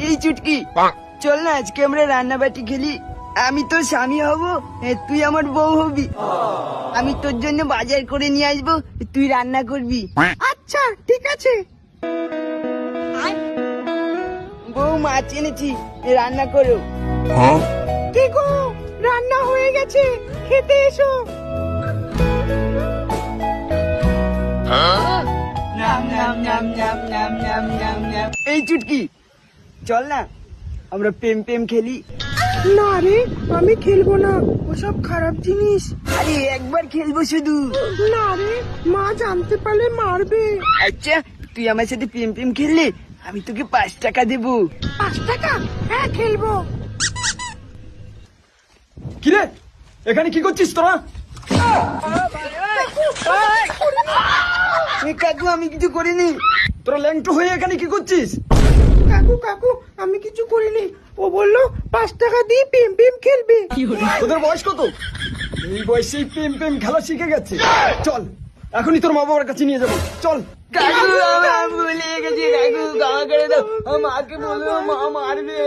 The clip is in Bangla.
এই চুটকি, চল না আজকে আমরা রান্না বাটি খেলি। আমি তোর স্বামী হব, তুই আমার বউ হবি। আমি তোর জন্য বাজার করে নিয়ে আসবো, তুই রান্না করবি। আচ্ছা ঠিক আছে। বউ, মাছ এনেছি, রান্না করো। কি গো, রান্না হয়ে গেছে, খেতে এসো। এই চুটকি, চল না আমরা প্রেম প্রেম খেলি। না রে, আমি খেলবো না, ওসব খারাপ জিনিস। আরে একবার খেলবো শুধু। না রে, মা জানতে পারলে মারবে। আচ্ছা, তুই আমার সাথে প্রেম প্রেম খেললে আমি তোকে 5 টাকা দেবো। 5 টাকা? হ্যাঁ খেলবো। কিরে, এখানে কি করছিস তোরা? কাকু, আমি কিছু করিনি। তোরা ল্যাংটো হয়ে এখানে কি করছিস? কাকু কাকু, আমি কিছু করিনি। ও বললো 5 টাকা দিয়ে প্রেম প্রেম খেলবে। তোদের বয়স কত? এই বয়সেই প্রেম প্রেম খেলা শিখে গেছে। চল, এখনই তোর মা বাবার কাছে নিয়ে যাবো, চল। কাকু, আমি ভুলে গেছি। কাকু, ক্ষমা করে দাও, মাকে বলবো, মা মারবে।